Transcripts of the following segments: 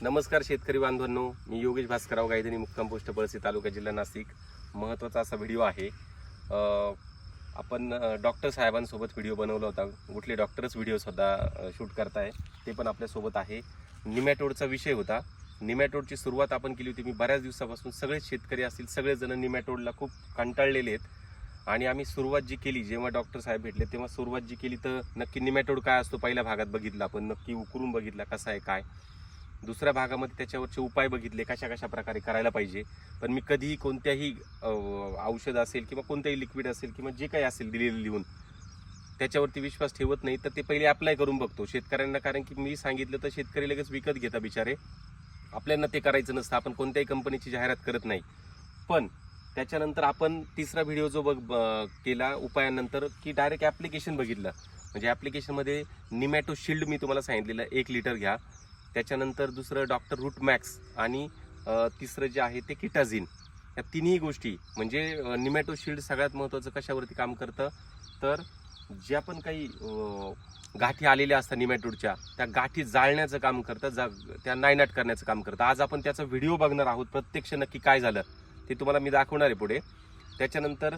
नमस्कार शेतकरी बांधवांनो, मी योगेश भास्करराव गायधनी, मुक्काम पोस्ट पळसी, तालुका जिल्हा नाशिक. महत्त्वाचा असा व्हिडिओ आहे. आपण डॉक्टर साहेबांसोबत व्हिडिओ बनवला होता. कुठले डॉक्टरच व्हिडिओ सुद्धा शूट करताय, ते पण आपल्यासोबत आहे. निमॅटोडचा विषय होता. निमॅटोडची सुरुवात आपण केली होती. मी बऱ्याच दिवसापासून सगळेच शेतकरी असतील, सगळेजण निमॅटोडला खूप कंटाळलेले आहेत. आणि आम्ही सुरुवात जी केली, जेव्हा डॉक्टर साहेब भेटले तेव्हा सुरुवात जी केली, तर नक्की निमॅटोड काय असतो पहिल्या भागात बघितला, आपण नक्की उकरून बघितला कसा आहे काय. दुसऱ्या भागामध्ये त्याच्यावरचे उपाय बघितले, कशा कशा प्रकारे करायला पाहिजे. पण मी कधीही कोणत्याही औषध असेल किंवा कोणतेही लिक्विड असेल किंवा जे काही असेल दिलेलं लिहून, त्याच्यावरती विश्वास ठेवत नाही. तर ते पहिले अप्लाय करून बघतो शेतकऱ्यांना, कारण की मी सांगितलं तर शेतकरी लगेच विकत घेता बिचारे. आपल्याला ते करायचं नसतं, आपण कोणत्याही कंपनीची जाहिरात करत नाही. पण त्याच्यानंतर आपण तिसरा व्हिडिओ जो केला उपायानंतर, की डायरेक्ट ॲप्लिकेशन बघितलं. म्हणजे ॲप्लिकेशनमध्ये निमॅटो शिल्ड मी तुम्हाला सांगितलेलं 1 लिटर घ्या. त्याच्यानंतर दुसरं डॉक्टर रूट मॅक्स आणि तिसरं जे आहे ते किटाझिन. या तिन्ही गोष्टी म्हणजे निमॅटो शिल्ड सगळ्यात महत्त्वाचं कशावरती काम करतं, तर ज्या पण काही गाठी आलेल्या असतात निमॅटोडच्या, त्या गाठी जाळण्याचं काम करतं, त्या नायनाट करण्याचं काम करतं. आज आपण त्याचा व्हिडिओ बघणार आहोत, प्रत्यक्ष नक्की काय झालं ते तुम्हाला मी दाखवणार आहे पुढे. त्याच्यानंतर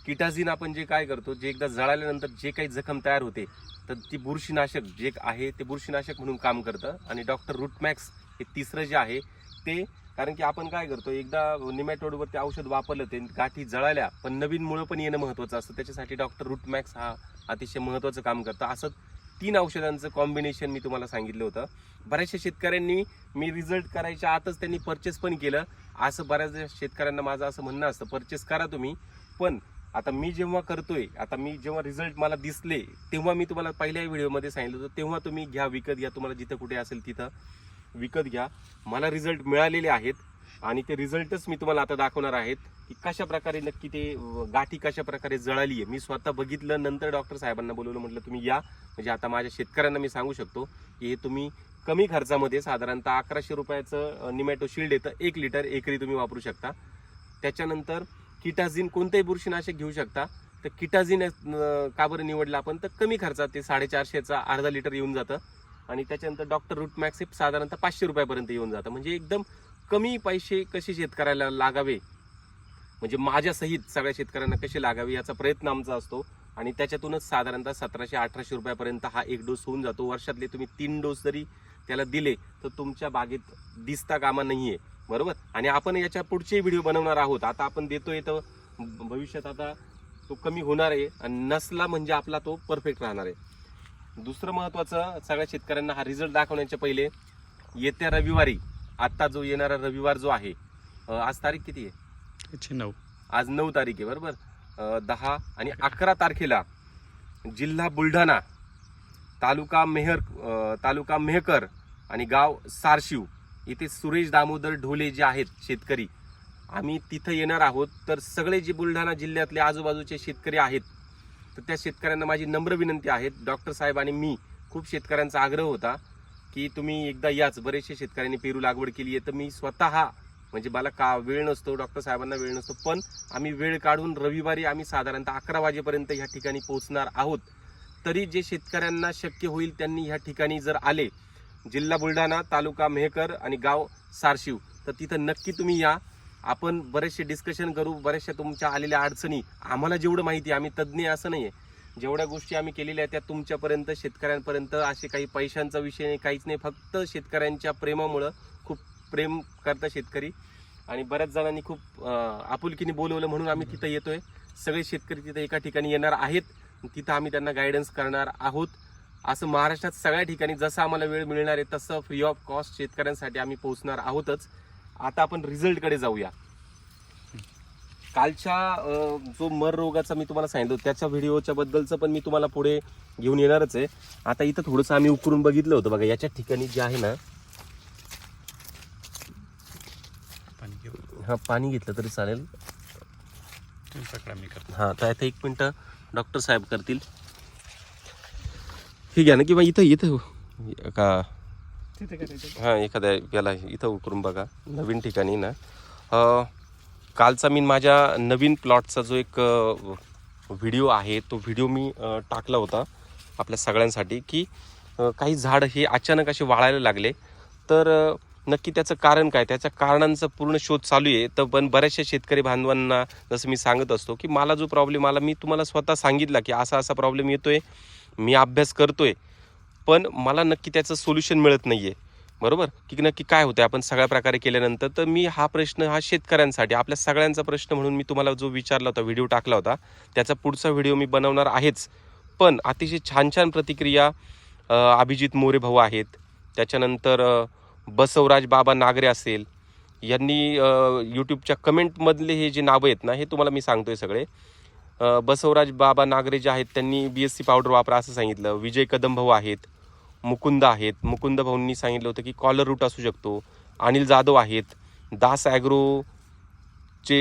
किटाझिन आपण जे काय करतो, जे एकदा जळाल्यानंतर जे काही जखम तयार होते, तर ती बुरशीनाशक जे आहे ते बुरशीनाशक म्हणून काम करतं. आणि डॉक्टर रूटमॅक्स हे तिसरं जे आहे ते, कारण की आपण काय करतो, एकदा निमॅटोडवरती औषध वापरलं, ते गाठी जळाल्या, पण नवीन मुळं पण येणं महत्त्वाचं असतं. त्याच्यासाठी डॉक्टर रूटमॅक्स हा अतिशय महत्त्वाचं काम करतं. असं 3 औषधांचं कॉम्बिनेशन मी तुम्हाला सांगितलं होतं. बऱ्याचशा शेतकऱ्यांनी मी रिझल्ट करायच्या आतच त्यांनी परचेस पण केलं. असं बऱ्याच शेतकऱ्यांना माझं असं म्हणणं असतं, परचेस करा तुम्ही. पण आता मी जेव्हा करतोय, आता मी जेव्हा रिझल्ट मला दिसले, तेव्हा मी तुम्हाला पहिल्या व्हिडिओमध्ये सांगितलं होतं, तेव्हा तुम्ही घ्या, विकत घ्या. तुम्हाला जिथं कुठे असेल तिथं विकत घ्या. मला रिझल्ट मिळालेले आहेत आणि ते रिझल्टच मी तुम्हाला आता दाखवणार आहेत, की कशा प्रकारे नक्की ते गाठी कशा प्रकारे जळाली आहे. मी स्वतः बघितलं, नंतर डॉक्टर साहेबांना बोलवलं, म्हटलं तुम्ही या. म्हणजे आता माझ्या शेतकऱ्यांना मी सांगू शकतो की हे तुम्ही कमी खर्चामध्ये साधारणतः 1100 रुपयाचं निमॅटो शिल्ड येतं. 1 लिटर एकरी तुम्ही वापरू शकता. त्याच्यानंतर किटाझिन कोणतेही बुरशीनाशक घेऊ शकता. तर किटाझिन का बरं निवडलं आपण, तर कमी खर्चात ते 450चा अर्धा लिटर येऊन जातं. आणि त्याच्यानंतर डॉक्टर रूटमॅक्स हे साधारणतः 500 रुपयापर्यंत येऊन जातं. म्हणजे एकदम कमी पैसे कसे शेतकऱ्याला लागावे, म्हणजे माझ्या सहित सगळ्या शेतकऱ्यांना कसे लागावे याचा प्रयत्न आमचा असतो. आणि त्याच्यातूनच साधारणतः 1700-1800 रुपयापर्यंत हा एक डोस होऊन जातो. वर्षातले तुम्ही 3 डोस जरी त्याला दिले तर तुमच्या बागेत दिसता कामा नाहीये, बरोबर. आणि आपण याच्या पुढचे व्हिडिओ बनवणार आहोत. आता आपण देतोय तर भविष्यात आता तो कमी होणार आहे, आणि नसला म्हणजे आपला तो परफेक्ट राहणार आहे. दुसरं महत्त्वाचं, सगळ्या शेतकऱ्यांना हा रिझल्ट दाखवण्याच्या पहिले, येत्या रविवारी, आता जो येणारा रविवार जो आहे, आज तारीख किती आहे? 9. आज 9 तारीख आहे, बरोबर. 10 आणि 11 तारखेला जिल्हा बुलढाणा, तालुका मेहकर आणि गाव सारशिव, इथे सुरेश दामोदर ढोले जे आहेत शेतकरी, आम्ही तिथं येणार आहोत. तर सगळे जे बुलढाणा जिल्ह्यातले आजूबाजूचे शेतकरी आहेत, तर त्या शेतकऱ्यांना माझी नम्र विनंती आहे. डॉक्टर साहेब आणि मी, खूप शेतकऱ्यांचा आग्रह होता की तुम्ही एकदा याच. बरेचशे शेतकऱ्यांनी पेरू लागवड केली आहे. तर मी स्वतः, म्हणजे मला का वेळ नसतो, डॉक्टर साहेबांना वेळ नसतो, पण आम्ही वेळ काढून रविवारी आम्ही साधारणतः 11 वाजेपर्यंत ह्या ठिकाणी पोहोचणार आहोत. तरी जे शेतकऱ्यांना शक्य होईल त्यांनी ह्या ठिकाणी जर आले, जिल्हा बुलढाणा, तालुका मेहकर आणि गाव सारशिव, तर तिथं नक्की तुम्ही या. आपण बरेचसे डिस्कशन करू, बऱ्याचशा तुमच्या आलेल्या अडचणी, आम्हाला जेवढं माहिती, आम्ही तज्ज्ञ असं नाही आहे, जेवढ्या गोष्टी आम्ही केलेल्या आहेत त्या तुमच्यापर्यंत, शेतकऱ्यांपर्यंत. असे काही पैशांचा विषय नाही, काहीच नाही, फक्त शेतकऱ्यांच्या प्रेमामुळं. खूप प्रेम करता शेतकरी, आणि बऱ्याच जणांनी खूप आपुलकीने बोलवलं म्हणून आम्ही तिथं येतोय. सगळे शेतकरी तिथं एका ठिकाणी येणार आहेत, तिथं आम्ही त्यांना गायडन्स करणार आहोत. असं महाराष्ट्रात सगळ्या ठिकाणी जसं आम्हाला वेळ मिळणार आहे तसं फ्री ऑफ कॉस्ट शेतकऱ्यांसाठी आम्ही पोहोचणार आहोतच. आता आपण रिझल्टकडे जाऊया. कालच्या जो मर रोगाचा मी तुम्हाला सांगितलं, त्याच्या व्हिडिओच्या बद्दलचं पण मी तुम्हाला पुढे घेऊन येणारच आहे. आता इथं थोडंसं आम्ही उकरून बघितलं होतं बघा, याच्या ठिकाणी जे आहे ना, हा पाणी घेतलं तरी चालेल. हा, तर आता 1 मिनिट डॉक्टर साहेब करतील. हे घ्या ना, किंवा इथं का, हा, एखाद्या याला इथं उकरून बघा, नवीन ठिकाणी ना. कालचा मी माझ्या नवीन प्लॉटचा जो एक व्हिडिओ आहे, तो व्हिडिओ मी टाकला होता आपल्या सगळ्यांसाठी, की काही झाड हे अचानक असे वाळायला लागले. तर नक्की त्याचं कारण काय, त्याच्या कारणांचा पूर्ण शोध चालू आहे. तर पण बऱ्याचशा शेतकरी बांधवांना जसं मी सांगत असतो की मला जो प्रॉब्लेम आला, मी तुम्हाला स्वतः सांगितला की असा असा प्रॉब्लेम येतोय, मी अभ्यास करतोय, पण मला नक्की त्याचं सोल्युशन मिळत नाही आहे. बरोबर की नक्की काय होतं आपण सगळ्या प्रकारे केल्यानंतर. तर मी हा प्रश्न हा शेतकऱ्यांसाठी आपल्या सगळ्यांचा प्रश्न म्हणून मी तुम्हाला जो विचारला होता, व्हिडिओ टाकला होता, त्याचा पुढचा व्हिडिओ मी बनवणार आहेच. पण अतिशय छान छान प्रतिक्रिया अभिजित मोरे भाऊ आहेत, त्याच्यानंतर बसवराज बाबा नागरे असेल, यांनी यूट्यूबच्या कमेंटमधले हे जे नावं आहेत ना, हे तुम्हाला मी सांगतोय सगळे. बसवराज बाबा नागरे जे आहेत त्यांनी BSC पावडर वापरा असं सांगितलं. विजय कदम भाऊ आहेत, मुकुंद आहेत, मुकुंद भाऊंनी सांगितलं होतं की कॉलर रूट असू शकतो. अनिल जाधव आहेत, दास ॲग्रोचे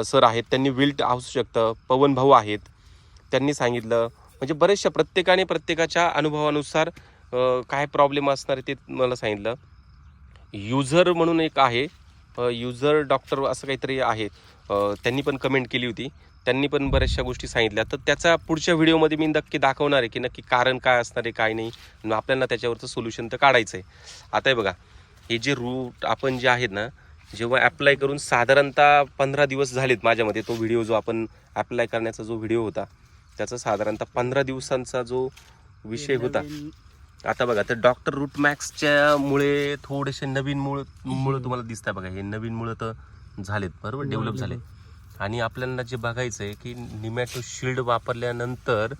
सर आहेत, त्यांनी विल्ट असू शकतं. पवन भाऊ आहेत, त्यांनी सांगितलं. म्हणजे बरेचशा प्रत्येकाने प्रत्येकाच्या अनुभवानुसार काय प्रॉब्लेम असणार आहे ते मला सांगितलं. युजर म्हणून एक आहे, युजर डॉक्टर असं काहीतरी आहे, त्यांनी पण कमेंट केली होती, त्यांनी पण बऱ्याचशा गोष्टी सांगितल्या. तर त्याचा पुढच्या व्हिडिओमध्ये मी नक्की दाखवणार आहे की नक्की कारण काय असणार आहे काय नाही, आणि आपल्याला त्याच्यावरचं सोल्युशन तर काढायचं आहे. आता हे बघा, हे जे रूट आपण जे आहेत ना, जेव्हा ॲप्लाय करून साधारणतः 15 दिवस झालेत माझ्यामध्ये. तो व्हिडिओ जो आपण ॲप्लाय करण्याचा जो व्हिडिओ होता त्याचा साधारणतः 15 दिवसांचा जो विषय होता. आता बघा, तर डॉक्टर रूट मॅक्सच्या मुळे थोडेसे नवीन मुळं तुम्हाला दिसत आहे बघा. हे नवीन मुळं तर झालेत, बरोबर, डेव्हलप झाले. आणि आपल्याला जे बघायचं आहे की निमॅटो शिल्ड वापरल्यानंतर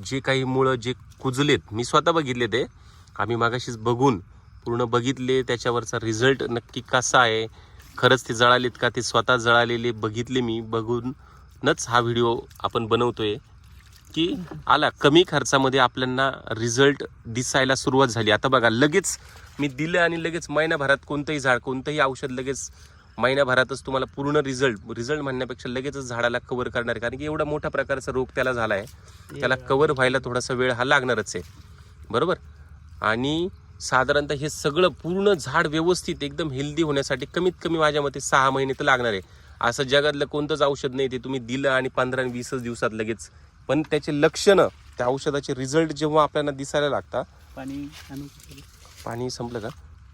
जे काही मुळं जे कुजलेत, मी स्वतः बघितले ते, आम्ही मागाशीच बघून पूर्ण बघितले, त्याच्यावरचा रिझल्ट नक्की कसा आहे, खरंच ते जळालेत का, ते स्वतः जळालेले बघितले मी. बघूनच हा व्हिडिओ आपण बनवतोय की आला कमी खर्चामध्ये आपल्याला रिझल्ट दिसायला सुरुवात झाली. आता बघा, लगेच मी दिलं आणि लगेच महिन्याभरात कोणतंही झाड, कोणतंही औषध लगेच महिन्याभरातच तुम्हाला पूर्ण रिझल्ट म्हणण्यापेक्षा लगेचच झाडाला कव्हर करणार आहे. कारण की एवढा मोठा प्रकारचा रोग त्याला झाला आहे, त्याला कव्हर व्हायला थोडासा वेळ हा लागणारच आहे, बरोबर. आणि साधारणतः हे सगळं पूर्ण झाड व्यवस्थित एकदम हेल्दी होण्यासाठी कमीत कमी माझ्या मते 6 महिने तर लागणार आहे. असं जगातलं कोणतंच औषध नाही ते तुम्ही दिलं आणि 15 आणि 20 दिवसात लगेच. पण त्याचे लक्षणं, त्या औषधाचे रिझल्ट जेव्हा आपल्याला दिसायला लागतात, पाणी संपलं का,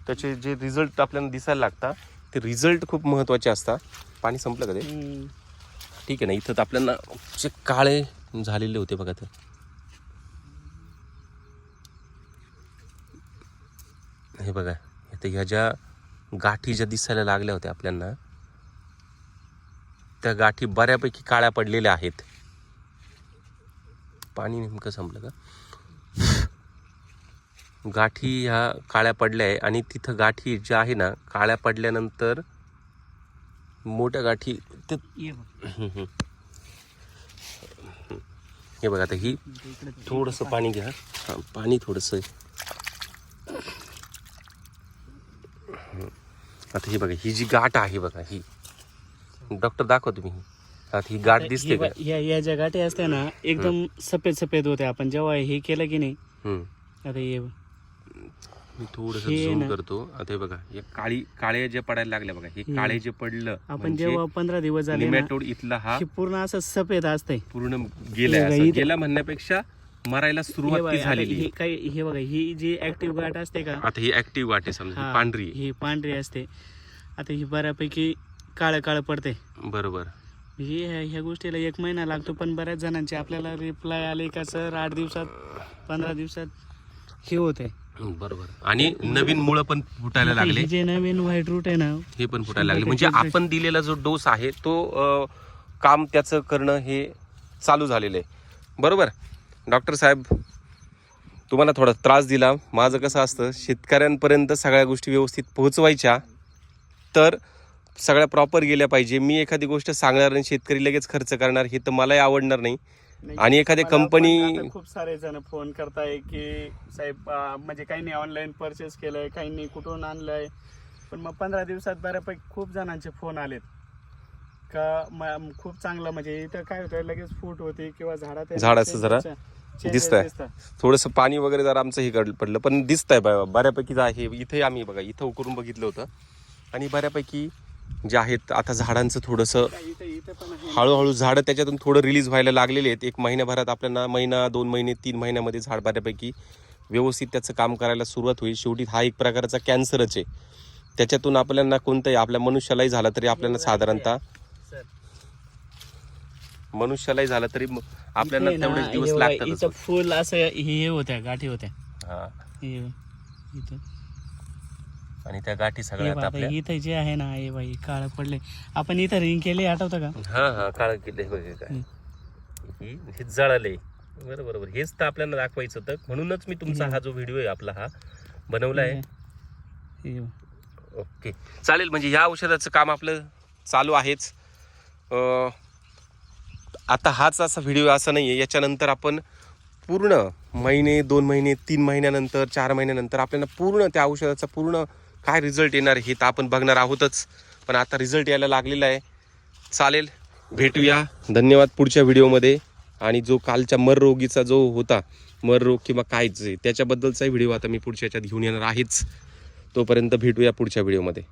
त्याचे जे रिझल्ट आपल्याला दिसायला लागतात ते रिझल्ट खूप महत्त्वाचे असतात. पाणी संपलं का ते, ठीक आहे ना. इथं तर आपल्याला जे काळे झालेले होते बघा, ते हे बघा, इथं ह्या ज्या गाठी ज्या दिसायला लागल्या होत्या आपल्याला, त्या गाठी बऱ्यापैकी काळ्या पडलेल्या आहेत. पाणी नेमकं संपलं का, गाठी ह्या काळ्या पडल्या आहे. आणि तिथं गाठी ज्या आहे ना, काळ्या पडल्यानंतर मोठ्या गाठी ते हे बघा. आता ही थोडंसं पाणी घ्या, पाणी थोडंसं. आता ही बघा, ही जी गाठ आहे बघा, ही डॉक्टर दाखवा तुम्ही. आता ही गाठ दिसते का, या ज्या गाठी असते ना एकदम सफेद सफेद होते. आपण जेव्हा हे केलं की नाही, आता हे मी थोडस झूम करतो. आता हे बघा, हे काळे जे पडायला लागले बघा, हे काळे जे पडलं, आपण जेव्हा 15 दिवस झाले निमॅटोड इथला हा पूर्ण असं सफेद असतंय, पूर्ण गेलाय. गेला म्हणण्यापेक्षा मरायला सुरुवात झालेली. हे बघा, ही जी ऍक्टिव्ह गाठ असते का, आता ही ऍक्टिव्ह गाठ आहे, समजा पांढरी, ही पांढरी असते. आता ही बऱ्यापैकी काळं काळं पडते, बरोबर. ह्या गोष्टीला 1 महिना लागतो. पण बऱ्याच जणांचे आपल्याला रिप्लाय आले का सर 8 दिवसात 15 दिवसात हे होते, बरोबर. आणि नवीन मुळं पण फुटायला लागले, जे नवीन व्हाईट रूट आहे ना, हे पण फुटायला लागले. म्हणजे आपण दिलेला जो डोस आहे तो काम त्याचं करणं हे चालू झालेलं आहे, बरोबर. डॉक्टर साहेब, तुम्हाला थोडा त्रास दिला. माझं कसं असतं, शेतकऱ्यांपर्यंत सगळ्या गोष्टी व्यवस्थित पोहोचवायच्या, तर सगळ्या प्रॉपर गेल्या पाहिजे. मी एखादी गोष्ट सांगणार आणि शेतकरी लगेच खर्च करणार, हे तर मलाही आवडणार नाही. आणि एखादी कंपनी, खूप सारे जण फोन करताय की साहेब म्हणजे काही नाही ऑनलाईन परचेस केलंय, काही नाही कुठून आणलंय. पण मग 15 दिवसात बऱ्यापैकी खूप जणांचे फोन आलेत का खूप चांगलं, म्हणजे इथं काय होतं लगेच फूट होते किंवा झाडाचं जरा दिसतंय, थोडंसं पाणी वगैरे जरा आमचं हे पडलं, पण दिसतंय बऱ्यापैकी आहे. इथे आम्ही बघा, इथं उकरून बघितलं होतं आणि बऱ्यापैकी जे आहेत. आता झाडांचं थोडंसं हळूहळू झाडं त्याच्यातून थोडं रिलीज व्हायला लागलेले आहेत. 1 महिन्याभरात आपल्याला 1, 2 महिने, 3 महिन्यामध्ये झाड बऱ्यापैकी व्यवस्थित त्याचं काम करायला सुरुवात होईल. शेवटी हा एक प्रकारचा कॅन्सरच आहे. त्याच्यातून आपल्याला कोणतंही आपल्या मनुष्यालाही झाला तरी आपल्याला साधारणतः मनुष्यालाही झालं तरी आपल्याला तेवढेच दिवस लागतात. इथं फुल असं हे होत्या गाठी होत्या हा हे इथं आणि त्या गाठी हे सगळ्यात बघा, आपल्या इथं जे आहे ना हे बाई काळ पडले. आपण इथं रिंग केली आठवतं का? हा काळ केले बघा काय हे जळाले. बरोबर हेच तर आपल्याला दाखवायचं होतं. म्हणूनच मी तुमचा हा जो व्हिडिओ आहे आपला हा बनवला आहे. हे ओके चालेल. म्हणजे ह्या औषधाचं काम आपलं चालू आहेच. आता हाच असा व्हिडिओ असा नाही आहे. याच्यानंतर आपण पूर्ण महिने 2 महिने 3 महिन्यानंतर 4 महिन्यानंतर आपल्याला पूर्ण त्या औषधाचा पूर्ण काय रिझल्ट येणार हे तर आपण बघणार आहोतच. पण आता रिझल्ट यायला लागलेला आहे. चालेल भेटूया. धन्यवाद पुढच्या व्हिडिओमध्ये. आणि जो कालच्या मररोगीचा जो होता मररोग किंवा कायच त्याच्याबद्दलचाही व्हिडिओ आता मी पुढच्या याच्यात घेऊन येणार आहेच. तोपर्यंत भेटूया पुढच्या व्हिडिओमध्ये.